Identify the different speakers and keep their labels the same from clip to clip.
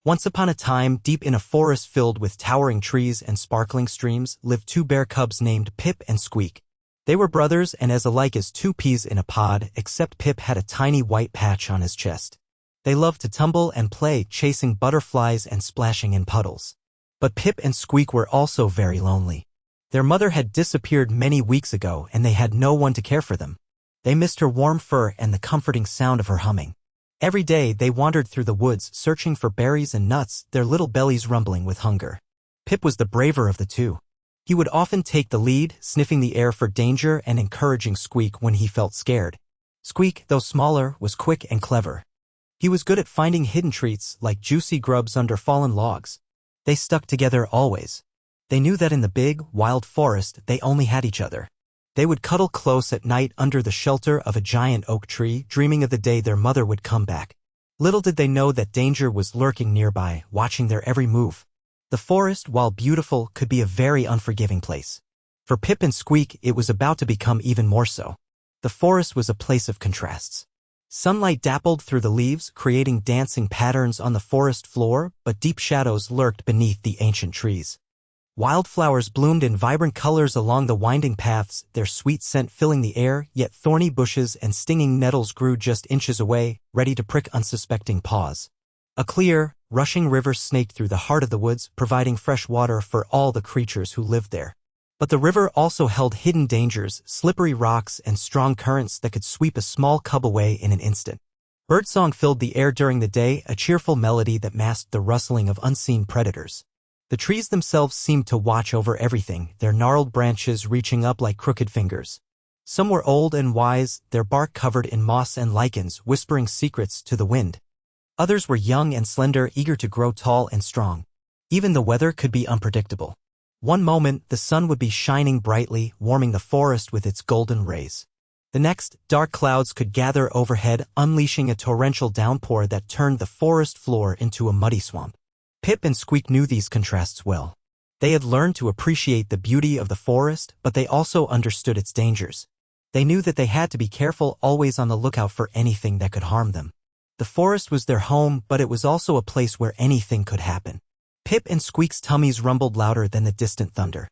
Speaker 1: Once upon a time, deep in a forest filled with towering trees and sparkling streams, lived two bear cubs named Pip and Squeak. They were brothers and as alike as two peas in a pod, except Pip had a tiny white patch on his chest. They loved to tumble and play, chasing butterflies and splashing in puddles. But Pip and Squeak were also very lonely. Their mother had disappeared many weeks ago and they had no one to care for them. They missed her warm fur and the comforting sound of her humming. Every day they wandered through the woods searching for berries and nuts, their little bellies rumbling with hunger. Pip was the braver of the two. He would often take the lead, sniffing the air for danger and encouraging Squeak when he felt scared. Squeak, though smaller, was quick and clever. He was good at finding hidden treats like juicy grubs under fallen logs. They stuck together always. They knew that in the big, wild forest they only had each other. They would cuddle close at night under the shelter of a giant oak tree, dreaming of the day their mother would come back. Little did they know that danger was lurking nearby, watching their every move. The forest, while beautiful, could be a very unforgiving place. For Pip and Squeak, it was about to become even more so. The forest was a place of contrasts. Sunlight dappled through the leaves, creating dancing patterns on the forest floor, but deep shadows lurked beneath the ancient trees. Wildflowers bloomed in vibrant colors along the winding paths, their sweet scent filling the air, yet thorny bushes and stinging nettles grew just inches away, ready to prick unsuspecting paws. A clear, rushing river snaked through the heart of the woods, providing fresh water for all the creatures who lived there. But the river also held hidden dangers, slippery rocks and strong currents that could sweep a small cub away in an instant. Birdsong filled the air during the day, a cheerful melody that masked the rustling of unseen predators. The trees themselves seemed to watch over everything, their gnarled branches reaching up like crooked fingers. Some were old and wise, their bark covered in moss and lichens, whispering secrets to the wind. Others were young and slender, eager to grow tall and strong. Even the weather could be unpredictable. One moment, the sun would be shining brightly, warming the forest with its golden rays. The next, dark clouds could gather overhead, unleashing a torrential downpour that turned the forest floor into a muddy swamp. Pip and Squeak knew these contrasts well. They had learned to appreciate the beauty of the forest, but they also understood its dangers. They knew that they had to be careful, always on the lookout for anything that could harm them. The forest was their home, but it was also a place where anything could happen. Pip and Squeak's tummies rumbled louder than the distant thunder.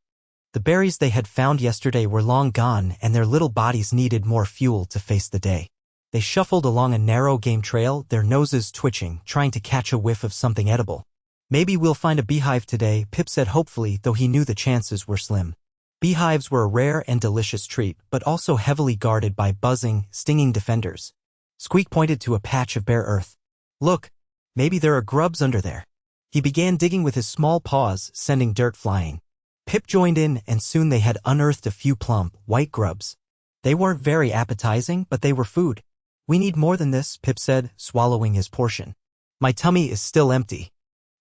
Speaker 1: The berries they had found yesterday were long gone, and their little bodies needed more fuel to face the day. They shuffled along a narrow game trail, their noses twitching, trying to catch a whiff of something edible. "Maybe we'll find a beehive today," Pip said hopefully, though he knew the chances were slim. Beehives were a rare and delicious treat, but also heavily guarded by buzzing, stinging defenders. Squeak pointed to a patch of bare earth. "Look, maybe there are grubs under there." He began digging with his small paws, sending dirt flying. Pip joined in, and soon they had unearthed a few plump, white grubs. They weren't very appetizing, but they were food. "We need more than this," Pip said, swallowing his portion. "My tummy is still empty."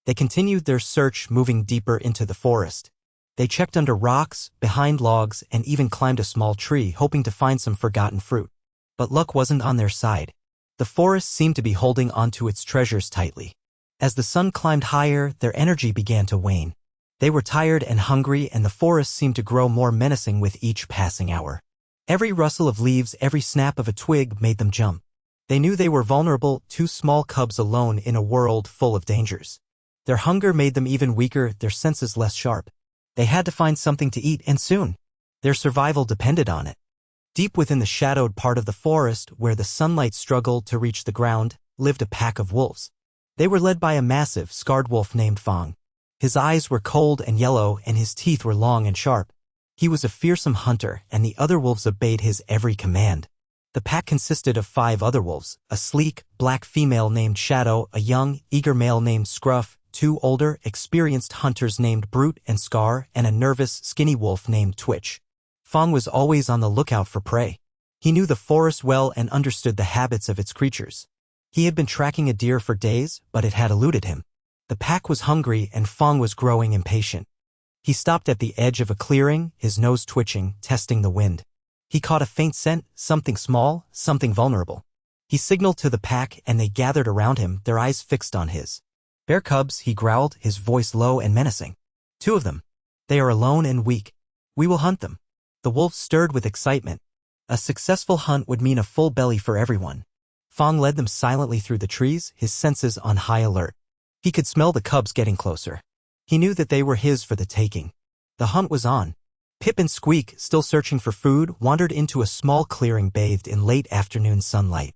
Speaker 1: They continued their search, moving deeper into the forest. They checked under rocks, behind logs, and even climbed a small tree, hoping to find some forgotten fruit. But luck wasn't on their side. The forest seemed to be holding onto its treasures tightly. As the sun climbed higher, their energy began to wane. They were tired and hungry, and the forest seemed to grow more menacing with each passing hour. Every rustle of leaves, every snap of a twig made them jump. They knew they were vulnerable, two small cubs alone in a world full of dangers. Their hunger made them even weaker, their senses less sharp. They had to find something to eat, and soon. Their survival depended on it. Deep within the shadowed part of the forest, where the sunlight struggled to reach the ground, lived a pack of wolves. They were led by a massive, scarred wolf named Fong. His eyes were cold and yellow, and his teeth were long and sharp. He was a fearsome hunter, and the other wolves obeyed his every command. The pack consisted of 5 other wolves, a sleek, black female named Shadow, a young, eager male named Scruff, 2 older, experienced hunters named Brute and Scar, and a nervous, skinny wolf named Twitch. Fong was always on the lookout for prey. He knew the forest well and understood the habits of its creatures. He had been tracking a deer for days, but it had eluded him. The pack was hungry, and Fong was growing impatient. He stopped at the edge of a clearing, his nose twitching, testing the wind. He caught a faint scent, something small, something vulnerable. He signaled to the pack, and they gathered around him, their eyes fixed on his. "Bear cubs," he growled, his voice low and menacing. "2 of them. They are alone and weak. We will hunt them." The wolves stirred with excitement. A successful hunt would mean a full belly for everyone. Fong led them silently through the trees, his senses on high alert. He could smell the cubs getting closer. He knew that they were his for the taking. The hunt was on. Pip and Squeak, still searching for food, wandered into a small clearing bathed in late afternoon sunlight.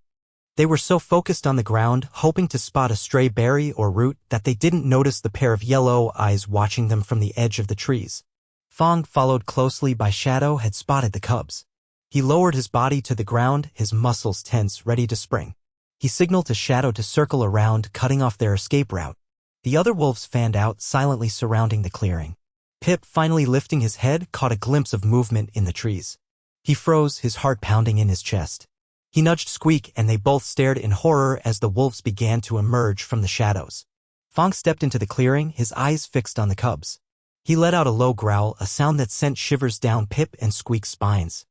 Speaker 1: They were so focused on the ground, hoping to spot a stray berry or root, that they didn't notice the pair of yellow eyes watching them from the edge of the trees. Fong, followed closely by Shadow, had spotted the cubs. He lowered his body to the ground, his muscles tense, ready to spring. He signaled to Shadow to circle around, cutting off their escape route. The other wolves fanned out, silently surrounding the clearing. Pip, finally lifting his head, caught a glimpse of movement in the trees. He froze, his heart pounding in his chest. He nudged Squeak, and they both stared in horror as the wolves began to emerge from the shadows. Fong stepped into the clearing, his eyes fixed on the cubs. He let out a low growl, a sound that sent shivers down Pip and Squeak's spines.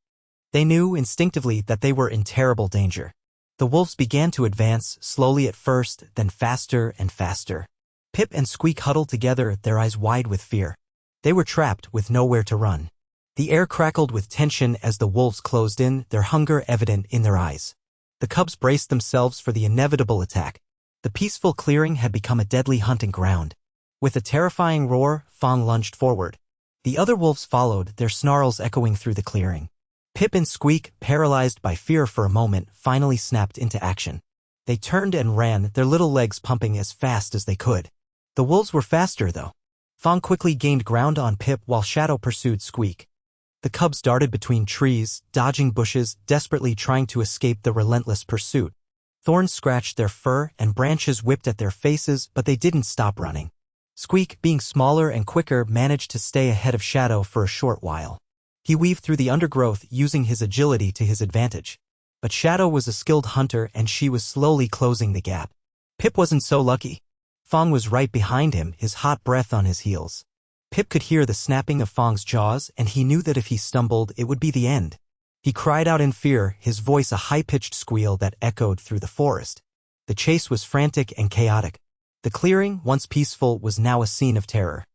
Speaker 1: They knew instinctively that they were in terrible danger. The wolves began to advance, slowly at first, then faster and faster. Pip and Squeak huddled together, their eyes wide with fear. They were trapped, with nowhere to run. The air crackled with tension as the wolves closed in, their hunger evident in their eyes. The cubs braced themselves for the inevitable attack. The peaceful clearing had become a deadly hunting ground. With a terrifying roar, Fong lunged forward. The other wolves followed, their snarls echoing through the clearing. Pip and Squeak, paralyzed by fear for a moment, finally snapped into action. They turned and ran, their little legs pumping as fast as they could. The wolves were faster, though. Fong quickly gained ground on Pip while Shadow pursued Squeak. The cubs darted between trees, dodging bushes, desperately trying to escape the relentless pursuit. Thorns scratched their fur and branches whipped at their faces, but they didn't stop running. Squeak, being smaller and quicker, managed to stay ahead of Shadow for a short while. He weaved through the undergrowth, using his agility to his advantage. But Shadow was a skilled hunter, and she was slowly closing the gap. Pip wasn't so lucky. Fong was right behind him, his hot breath on his heels. Pip could hear the snapping of Fong's jaws, and he knew that if he stumbled, it would be the end. He cried out in fear, his voice a high-pitched squeal that echoed through the forest. The chase was frantic and chaotic. The clearing, once peaceful, was now a scene of terror.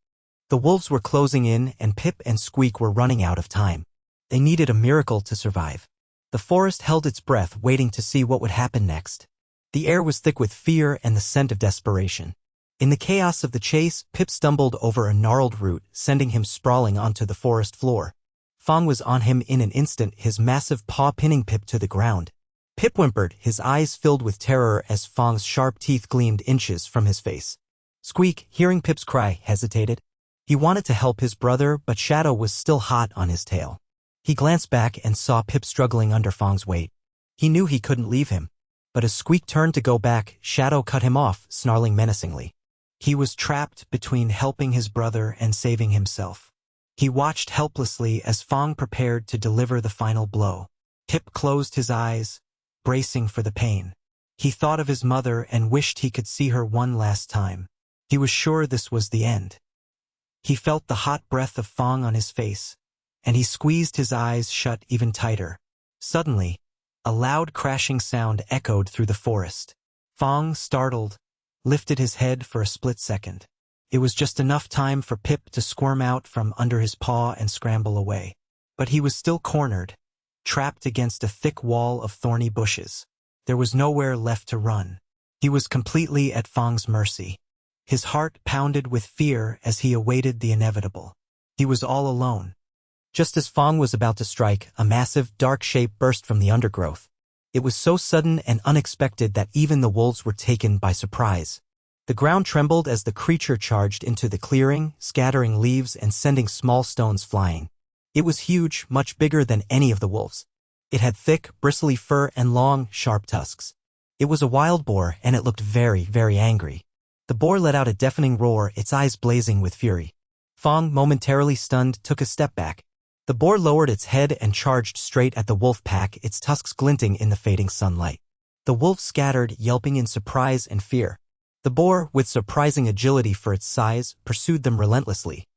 Speaker 1: The wolves were closing in, and Pip and Squeak were running out of time. They needed a miracle to survive. The forest held its breath, waiting to see what would happen next. The air was thick with fear and the scent of desperation. In the chaos of the chase, Pip stumbled over a gnarled root, sending him sprawling onto the forest floor. Fong was on him in an instant, his massive paw pinning Pip to the ground. Pip whimpered, his eyes filled with terror as Fong's sharp teeth gleamed inches from his face. Squeak, hearing Pip's cry, hesitated. He wanted to help his brother, but Shadow was still hot on his tail. He glanced back and saw Pip struggling under Fong's weight. He knew he couldn't leave him. But as Squeak turned to go back, Shadow cut him off, snarling menacingly. He was trapped between helping his brother and saving himself. He watched helplessly as Fong prepared to deliver the final blow. Pip closed his eyes, bracing for the pain. He thought of his mother and wished he could see her one last time. He was sure this was the end. He felt the hot breath of Fong on his face, and he squeezed his eyes shut even tighter. Suddenly, a loud crashing sound echoed through the forest. Fong, startled, lifted his head for a split second. It was just enough time for Pip to squirm out from under his paw and scramble away. But he was still cornered, trapped against a thick wall of thorny bushes. There was nowhere left to run. He was completely at Fong's mercy. His heart pounded with fear as he awaited the inevitable. He was all alone. Just as Fong was about to strike, a massive, dark shape burst from the undergrowth. It was so sudden and unexpected that even the wolves were taken by surprise. The ground trembled as the creature charged into the clearing, scattering leaves and sending small stones flying. It was huge, much bigger than any of the wolves. It had thick, bristly fur and long, sharp tusks. It was a wild boar, and it looked very, very angry. The boar let out a deafening roar, its eyes blazing with fury. Fong, momentarily stunned, took a step back. The boar lowered its head and charged straight at the wolf pack, its tusks glinting in the fading sunlight. The wolves scattered, yelping in surprise and fear. The boar, with surprising agility for its size, pursued them relentlessly.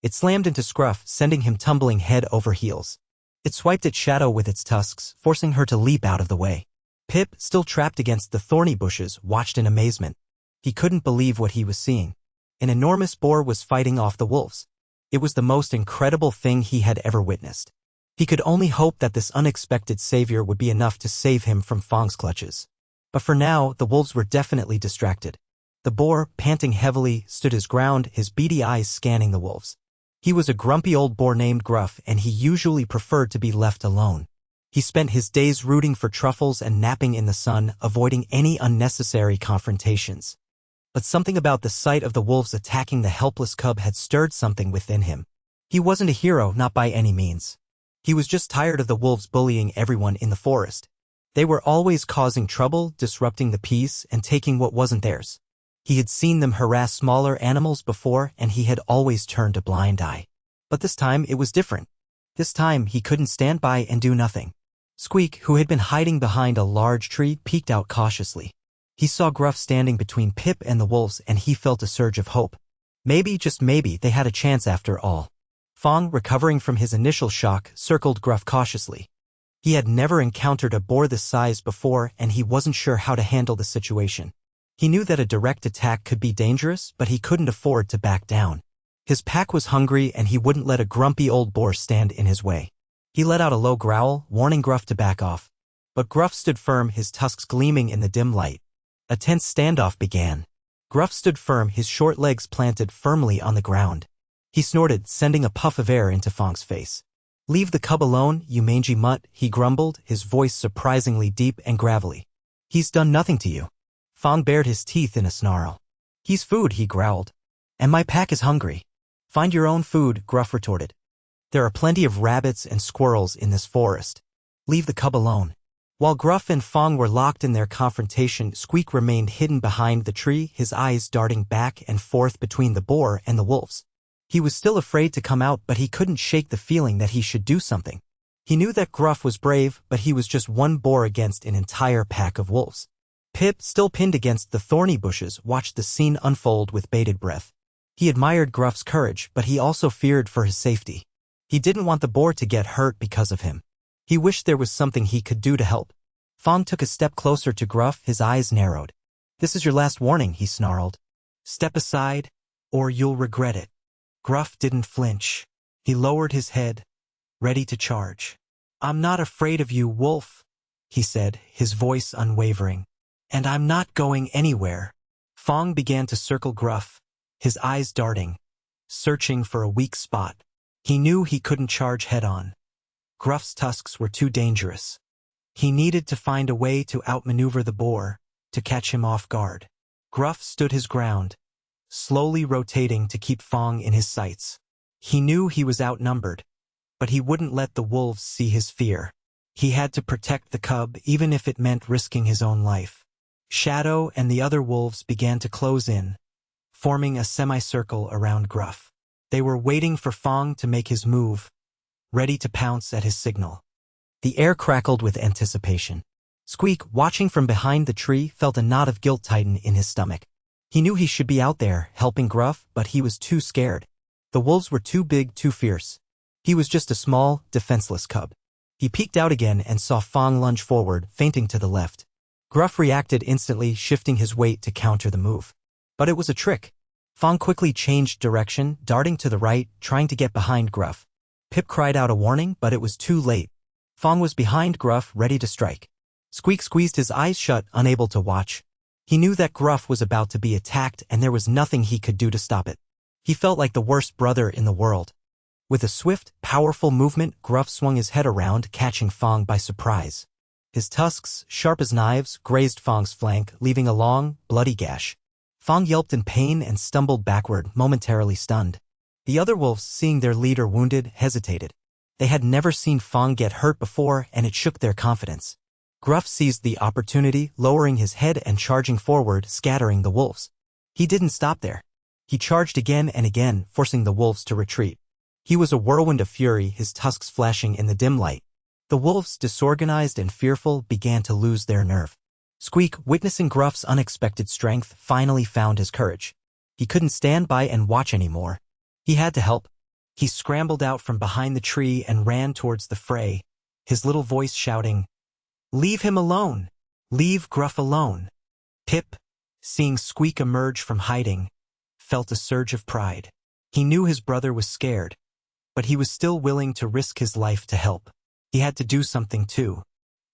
Speaker 1: It slammed into Scruff, sending him tumbling head over heels. It swiped at Shadow with its tusks, forcing her to leap out of the way. Pip, still trapped against the thorny bushes, watched in amazement. He couldn't believe what he was seeing. An enormous boar was fighting off the wolves. It was the most incredible thing he had ever witnessed. He could only hope that this unexpected savior would be enough to save him from Fong's clutches. But for now, the wolves were definitely distracted. The boar, panting heavily, stood his ground, his beady eyes scanning the wolves. He was a grumpy old boar named Gruff, and he usually preferred to be left alone. He spent his days rooting for truffles and napping in the sun, avoiding any unnecessary confrontations. But something about the sight of the wolves attacking the helpless cub had stirred something within him. He wasn't a hero, not by any means. He was just tired of the wolves bullying everyone in the forest. They were always causing trouble, disrupting the peace, and taking what wasn't theirs. He had seen them harass smaller animals before, and he had always turned a blind eye. But this time it was different. This time he couldn't stand by and do nothing. Squeak, who had been hiding behind a large tree, peeked out cautiously. He saw Gruff standing between Pip and the wolves, and he felt a surge of hope. Maybe, just maybe, they had a chance after all. Fong, recovering from his initial shock, circled Gruff cautiously. He had never encountered a boar this size before, and he wasn't sure how to handle the situation. He knew that a direct attack could be dangerous, but he couldn't afford to back down. His pack was hungry, and he wouldn't let a grumpy old boar stand in his way. He let out a low growl, warning Gruff to back off. But Gruff stood firm, his tusks gleaming in the dim light. A tense standoff began. Gruff stood firm, his short legs planted firmly on the ground. He snorted, sending a puff of air into Fong's face. "Leave the cub alone, you mangy mutt," he grumbled, his voice surprisingly deep and gravelly. "He's done nothing to you." Fong bared his teeth in a snarl. "He's food," he growled. "And my pack is hungry." "Find your own food," Gruff retorted. "There are plenty of rabbits and squirrels in this forest. Leave the cub alone." While Gruff and Fong were locked in their confrontation, Squeak remained hidden behind the tree, his eyes darting back and forth between the boar and the wolves. He was still afraid to come out, but he couldn't shake the feeling that he should do something. He knew that Gruff was brave, but he was just one boar against an entire pack of wolves. Pip, still pinned against the thorny bushes, watched the scene unfold with bated breath. He admired Gruff's courage, but he also feared for his safety. He didn't want the boar to get hurt because of him. He wished there was something he could do to help. Fong took a step closer to Gruff, his eyes narrowed. "This is your last warning," he snarled. "Step aside, or you'll regret it." Gruff didn't flinch. He lowered his head, ready to charge. "I'm not afraid of you, wolf," he said, his voice unwavering. "And I'm not going anywhere." Fong began to circle Gruff, his eyes darting, searching for a weak spot. He knew he couldn't charge head-on. Gruff's tusks were too dangerous. He needed to find a way to outmaneuver the boar, to catch him off guard. Gruff stood his ground, slowly rotating to keep Fong in his sights. He knew he was outnumbered, but he wouldn't let the wolves see his fear. He had to protect the cub, even if it meant risking his own life. Shadow and the other wolves began to close in, forming a semicircle around Gruff. They were waiting for Fong to make his move, ready to pounce at his signal. The air crackled with anticipation. Squeak, watching from behind the tree, felt a knot of guilt tighten in his stomach. He knew he should be out there, helping Gruff, but he was too scared. The wolves were too big, too fierce. He was just a small, defenseless cub. He peeked out again and saw Fong lunge forward, feinting to the left. Gruff reacted instantly, shifting his weight to counter the move. But it was a trick. Fong quickly changed direction, darting to the right, trying to get behind Gruff. Pip cried out a warning, but it was too late. Fong was behind Gruff, ready to strike. Squeak squeezed his eyes shut, unable to watch. He knew that Gruff was about to be attacked, and there was nothing he could do to stop it. He felt like the worst brother in the world. With a swift, powerful movement, Gruff swung his head around, catching Fong by surprise. His tusks, sharp as knives, grazed Fong's flank, leaving a long, bloody gash. Fong yelped in pain and stumbled backward, momentarily stunned. The other wolves, seeing their leader wounded, hesitated. They had never seen Fong get hurt before, and it shook their confidence. Gruff seized the opportunity, lowering his head and charging forward, scattering the wolves. He didn't stop there. He charged again and again, forcing the wolves to retreat. He was a whirlwind of fury, his tusks flashing in the dim light. The wolves, disorganized and fearful, began to lose their nerve. Squeak, witnessing Gruff's unexpected strength, finally found his courage. He couldn't stand by and watch anymore. He had to help. He scrambled out from behind the tree and ran towards the fray, his little voice shouting, "Leave him alone! Leave Gruff alone!" Pip, seeing Squeak emerge from hiding, felt a surge of pride. He knew his brother was scared, but he was still willing to risk his life to help. He had to do something too.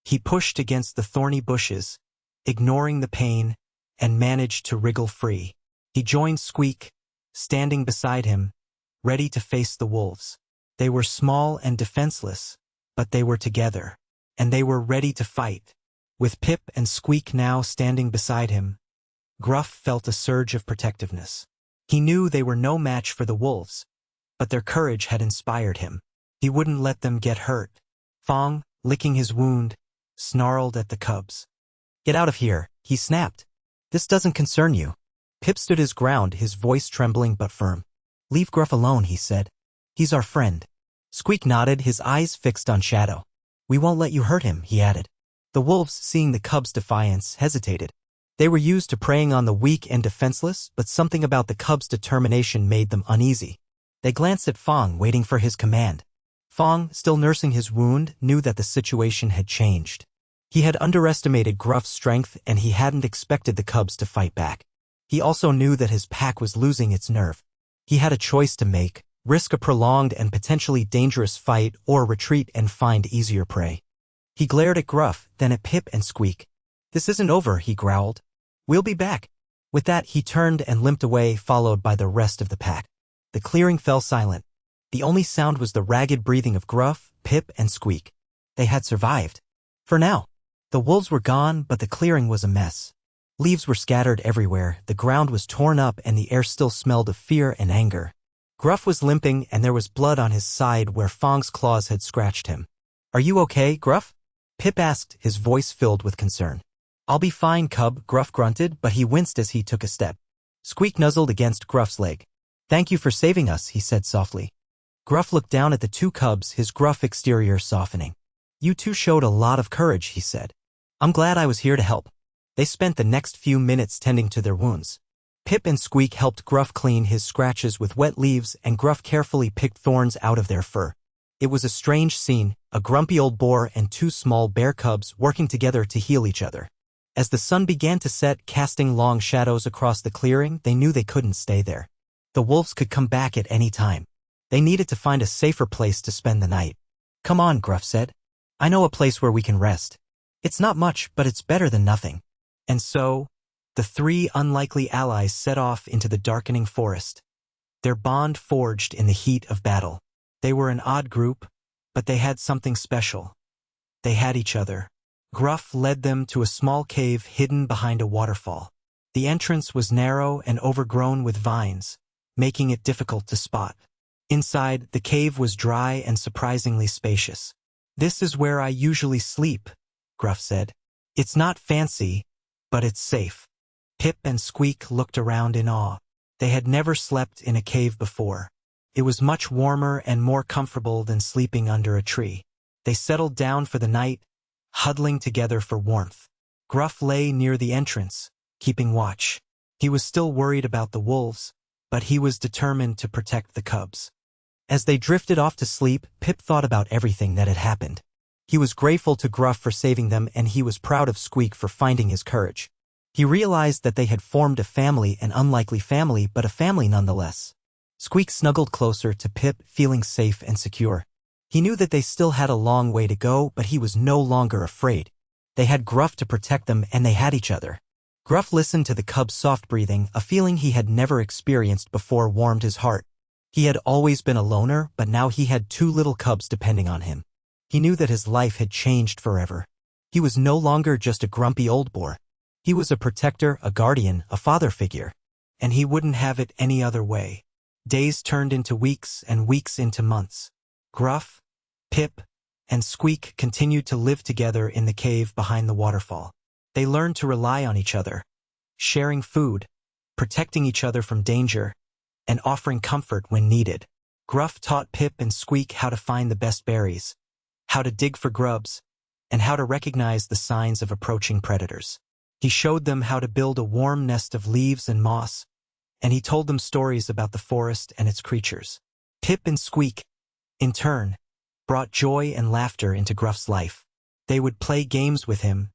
Speaker 1: He pushed against the thorny bushes, ignoring the pain, and managed to wriggle free. He joined Squeak, standing beside him, ready to face the wolves. They were small and defenseless, but they were together, and they were ready to fight. With Pip and Squeak now standing beside him, Gruff felt a surge of protectiveness. He knew they were no match for the wolves, but their courage had inspired him. He wouldn't let them get hurt. Fong, licking his wound, snarled at the cubs. "Get out of here," he snapped. "This doesn't concern you." Pip stood his ground, his voice trembling but firm. "Leave Gruff alone," he said. "He's our friend." Squeak nodded, his eyes fixed on Shadow. "We won't let you hurt him," he added. The wolves, seeing the cubs' defiance, hesitated. They were used to preying on the weak and defenseless, but something about the cubs' determination made them uneasy. They glanced at Fong, waiting for his command. Fong, still nursing his wound, knew that the situation had changed. He had underestimated Gruff's strength, and he hadn't expected the cubs to fight back. He also knew that his pack was losing its nerve. He had a choice to make: risk a prolonged and potentially dangerous fight, or retreat and find easier prey. He glared at Gruff, then at Pip and Squeak. "This isn't over," he growled. "We'll be back." With that, he turned and limped away, followed by the rest of the pack. The clearing fell silent. The only sound was the ragged breathing of Gruff, Pip, and Squeak. They had survived. For now. The wolves were gone, but the clearing was a mess. Leaves were scattered everywhere, the ground was torn up, and the air still smelled of fear and anger. Gruff was limping, and there was blood on his side where Fong's claws had scratched him. "Are you okay, Gruff?" Pip asked, his voice filled with concern. "I'll be fine, cub," Gruff grunted, but he winced as he took a step. Squeak nuzzled against Gruff's leg. "Thank you for saving us," he said softly. Gruff looked down at the two cubs, his gruff exterior softening. "You two showed a lot of courage," he said. "I'm glad I was here to help." They spent the next few minutes tending to their wounds. Pip and Squeak helped Gruff clean his scratches with wet leaves, and Gruff carefully picked thorns out of their fur. It was a strange scene, a grumpy old boar and two small bear cubs working together to heal each other. As the sun began to set, casting long shadows across the clearing, they knew they couldn't stay there. The wolves could come back at any time. They needed to find a safer place to spend the night. "Come on," Gruff said. "I know a place where we can rest. It's not much, but it's better than nothing." And so, the three unlikely allies set off into the darkening forest. Their bond forged in the heat of battle. They were an odd group, but they had something special. They had each other. Gruff led them to a small cave hidden behind a waterfall. The entrance was narrow and overgrown with vines, making it difficult to spot. Inside, the cave was dry and surprisingly spacious. "This is where I usually sleep," Gruff said. "It's not fancy, but it's safe." Pip and Squeak looked around in awe. They had never slept in a cave before. It was much warmer and more comfortable than sleeping under a tree. They settled down for the night, huddling together for warmth. Gruff lay near the entrance, keeping watch. He was still worried about the wolves, but he was determined to protect the cubs. As they drifted off to sleep, Pip thought about everything that had happened. He was grateful to Gruff for saving them, and he was proud of Squeak for finding his courage. He realized that they had formed a family, an unlikely family, but a family nonetheless. Squeak snuggled closer to Pip, feeling safe and secure. He knew that they still had a long way to go, but he was no longer afraid. They had Gruff to protect them, and they had each other. Gruff listened to the cub's soft breathing, a feeling he had never experienced before warmed his heart. He had always been a loner, but now he had two little cubs depending on him. He knew that his life had changed forever. He was no longer just a grumpy old boar. He was a protector, a guardian, a father figure. And he wouldn't have it any other way. Days turned into weeks and weeks into months. Gruff, Pip, and Squeak continued to live together in the cave behind the waterfall. They learned to rely on each other, sharing food, protecting each other from danger, and offering comfort when needed. Gruff taught Pip and Squeak how to find the best berries, how to dig for grubs, and how to recognize the signs of approaching predators. He showed them how to build a warm nest of leaves and moss, and he told them stories about the forest and its creatures. Pip and Squeak, in turn, brought joy and laughter into Gruff's life. They would play games with him,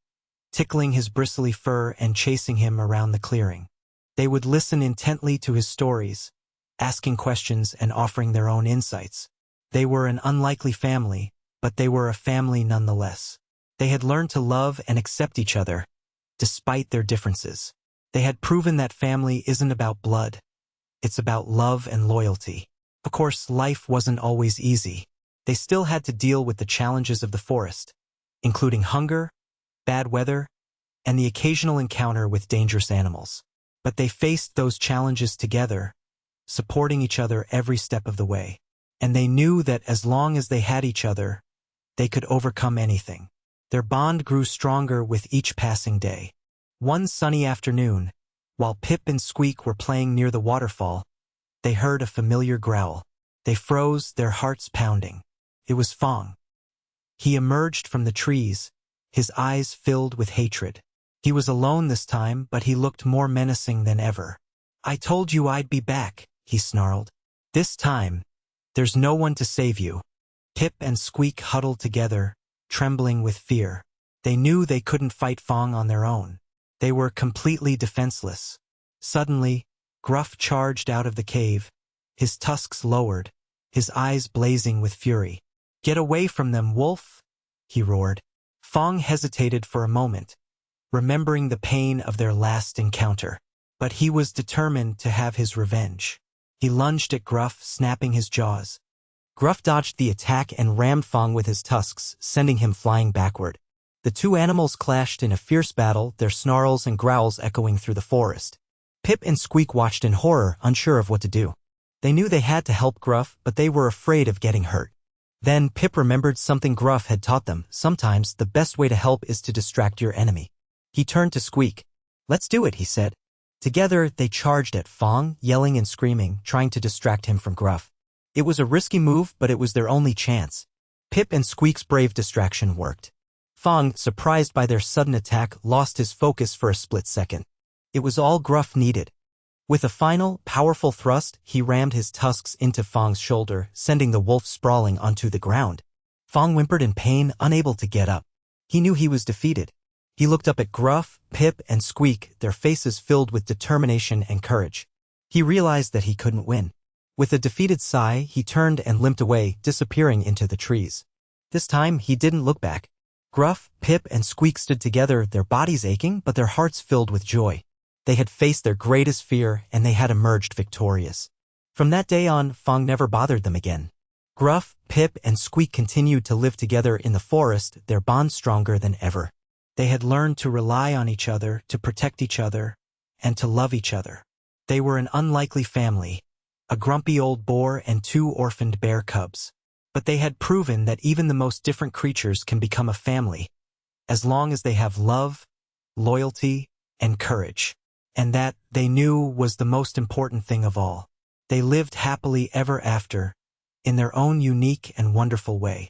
Speaker 1: tickling his bristly fur and chasing him around the clearing. They would listen intently to his stories, asking questions and offering their own insights. They were an unlikely family, but they were a family nonetheless. They had learned to love and accept each other, despite their differences. They had proven that family isn't about blood. It's about love and loyalty. Of course, life wasn't always easy. They still had to deal with the challenges of the forest, including hunger, bad weather, and the occasional encounter with dangerous animals. But they faced those challenges together, supporting each other every step of the way. And they knew that as long as they had each other, they could overcome anything. Their bond grew stronger with each passing day. One sunny afternoon, while Pip and Squeak were playing near the waterfall, they heard a familiar growl. They froze, their hearts pounding. It was Fong. He emerged from the trees, his eyes filled with hatred. He was alone this time, but he looked more menacing than ever. "I told you I'd be back," he snarled. "This time, there's no one to save you." Pip and Squeak huddled together, trembling with fear. They knew they couldn't fight Fong on their own. They were completely defenseless. Suddenly, Gruff charged out of the cave, his tusks lowered, his eyes blazing with fury. "Get away from them, wolf!" he roared. Fong hesitated for a moment, remembering the pain of their last encounter. But he was determined to have his revenge. He lunged at Gruff, snapping his jaws. Gruff dodged the attack and rammed Fong with his tusks, sending him flying backward. The two animals clashed in a fierce battle, their snarls and growls echoing through the forest. Pip and Squeak watched in horror, unsure of what to do. They knew they had to help Gruff, but they were afraid of getting hurt. Then Pip remembered something Gruff had taught them. Sometimes the best way to help is to distract your enemy. He turned to Squeak. "Let's do it," he said. Together, they charged at Fong, yelling and screaming, trying to distract him from Gruff. It was a risky move, but it was their only chance. Pip and Squeak's brave distraction worked. Fong, surprised by their sudden attack, lost his focus for a split second. It was all Gruff needed. With a final, powerful thrust, he rammed his tusks into Fong's shoulder, sending the wolf sprawling onto the ground. Fong whimpered in pain, unable to get up. He knew he was defeated. He looked up at Gruff, Pip, and Squeak, their faces filled with determination and courage. He realized that he couldn't win. With a defeated sigh, he turned and limped away, disappearing into the trees. This time, he didn't look back. Gruff, Pip, and Squeak stood together, their bodies aching, but their hearts filled with joy. They had faced their greatest fear, and they had emerged victorious. From that day on, Fong never bothered them again. Gruff, Pip, and Squeak continued to live together in the forest, their bond stronger than ever. They had learned to rely on each other, to protect each other, and to love each other. They were an unlikely family, a grumpy old boar and two orphaned bear cubs. But they had proven that even the most different creatures can become a family, as long as they have love, loyalty, and courage. And that, they knew, was the most important thing of all. They lived happily ever after, in their own unique and wonderful way.